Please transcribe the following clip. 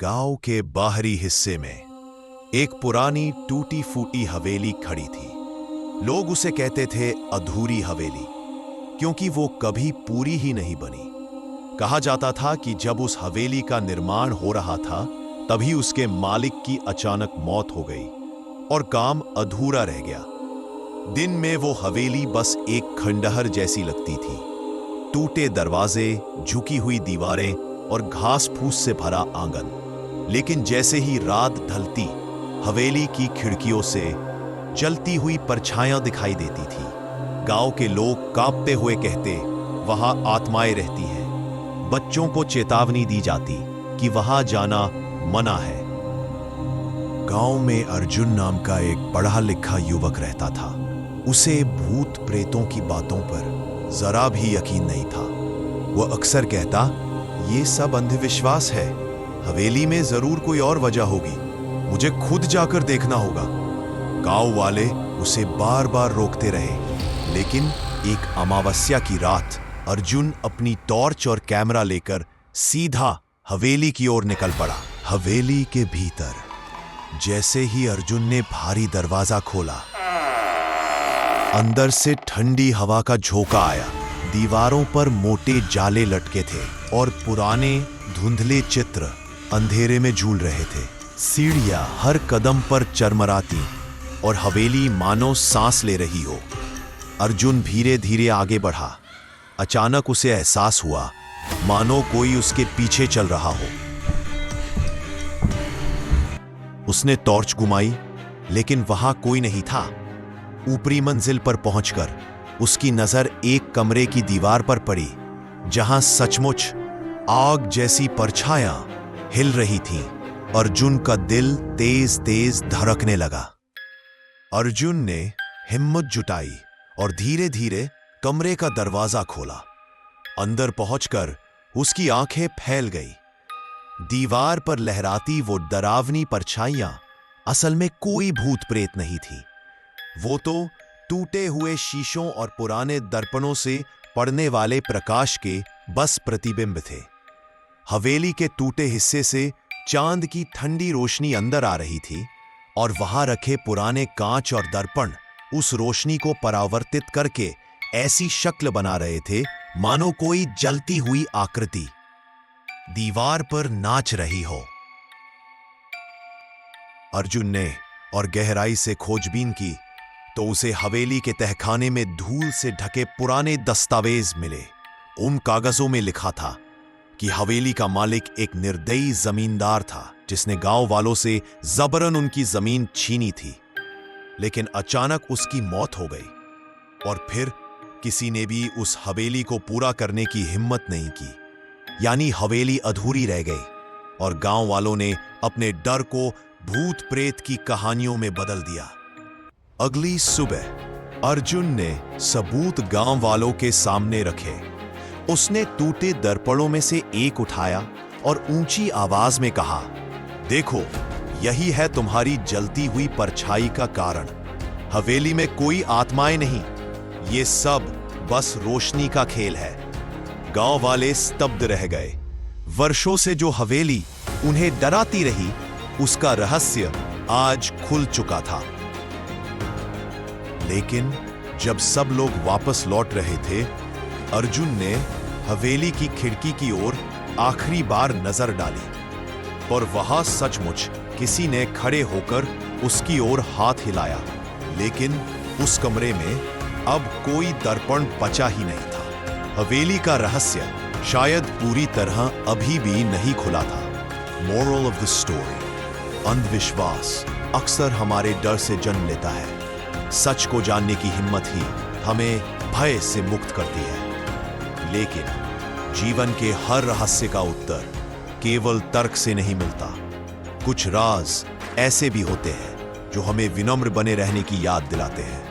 गांव के बाहरी हिस्से में एक पुरानी टूटी फूटी हवेली खड़ी थी। लोग उसे कहते थे अधूरी हवेली, क्योंकि वो कभी पूरी ही नहीं बनी। कहा जाता था कि जब उस हवेली का निर्माण हो रहा था तभी उसके मालिक की अचानक मौत हो गई और काम अधूरा रह गया। दिन में वो हवेली बस एक खंडहर जैसी लगती थी। टूटे दरवाजे, झुकी हुई दीवारें और घास फूस से भरा आंगन। लेकिन जैसे ही रात ढलती, हवेली की खिड़कियों से जलती हुई परछाइयां दिखाई देती थी। गांव के लोग कांपते हुए कहते, वहां आत्माएं रहती हैं। बच्चों को चेतावनी दी जाती कि वहां जाना मना है। गांव में अर्जुन नाम का एक पढ़ा लिखा युवक रहता था। उसे भूत प्रेतों की बातों पर जरा भी यकीन नहीं था। वह अक्सर कहता, ये सब अंधविश्वास है, हवेली में जरूर कोई और वजह होगी, मुझे खुद जाकर देखना होगा। गांव वाले उसे बार बार रोकते रहे, लेकिन एक अमावस्या की रात अर्जुन अपनी टॉर्च और कैमरा लेकर सीधा हवेली की ओर निकल पड़ा। हवेली के भीतर जैसे ही अर्जुन ने भारी दरवाजा खोला, अंदर से ठंडी हवा का झोंका आया। दीवारों पर मोटे जाले लटके थे और पुराने धुंधले चित्र अंधेरे में झूल रहे थे। सीढ़ियां हर कदम पर चरमराती और हवेली मानो सांस ले रही हो। अर्जुन धीरे धीरे आगे बढ़ा। अचानक उसे एहसास हुआ मानो कोई उसके पीछे चल रहा हो। उसने टॉर्च घुमाई, लेकिन वहां कोई नहीं था। ऊपरी मंजिल पर पहुंचकर उसकी नजर एक कमरे की दीवार पर पड़ी, जहां सचमुच आग जैसी परछाइयां हिल रही थीं। अर्जुन का दिल तेज तेज धड़कने लगा। अर्जुन ने हिम्मत जुटाई और धीरे धीरे कमरे का दरवाजा खोला। अंदर पहुंचकर उसकी आंखें फैल गई। दीवार पर लहराती वो डरावनी परछाइयां असल में कोई भूत प्रेत नहीं थी। वो तो टूटे हुए शीशों और पुराने दर्पणों से पड़ने वाले प्रकाश के बस प्रतिबिंब थे। हवेली के टूटे हिस्से से चांद की ठंडी रोशनी अंदर आ रही थी और वहां रखे पुराने कांच और दर्पण उस रोशनी को परावर्तित करके ऐसी शक्ल बना रहे थे मानो कोई जलती हुई आकृति दीवार पर नाच रही हो। अर्जुन ने और गहराई से खोजबीन की तो उसे हवेली के तहखाने में धूल से ढके पुराने दस्तावेज मिले। उन कागजों में लिखा था कि हवेली का मालिक एक निर्दयी जमींदार था, जिसने गांव वालों से जबरन उनकी जमीन छीनी थी। लेकिन अचानक उसकी मौत हो गई और फिर किसी ने भी उस हवेली को पूरा करने की हिम्मत नहीं की। यानी हवेली अधूरी रह गई और गांव वालों ने अपने डर को भूत प्रेत की कहानियों में बदल दिया। अगली सुबह अर्जुन ने सबूत गांव वालों के सामने रखे। उसने टूटे दर्पणों में से एक उठाया और ऊंची आवाज में कहा, देखो, यही है तुम्हारी जलती हुई परछाई का कारण। हवेली में कोई आत्माएं नहीं, ये सब बस रोशनी का खेल है। गांव वाले स्तब्ध रह गए। वर्षों से जो हवेली उन्हें डराती रही, उसका रहस्य आज खुल चुका था। लेकिन जब सब लोग वापस लौट रहे थे, अर्जुन ने हवेली की खिड़की की ओर आखिरी बार नजर डाली और वहां सचमुच किसी ने खड़े होकर उसकी ओर हाथ हिलाया। लेकिन उस कमरे में अब कोई दर्पण बचा ही नहीं था। हवेली का रहस्य शायद पूरी तरह अभी भी नहीं खुला था। मोरल ऑफ द स्टोरी: अंधविश्वास अक्सर हमारे डर से जन्म लेता है। सच को जानने की हिम्मत ही हमें भय से मुक्त करती है। लेकिन जीवन के हर रहस्य का उत्तर केवल तर्क से नहीं मिलता। कुछ राज ऐसे भी होते हैं जो हमें विनम्र बने रहने की याद दिलाते हैं।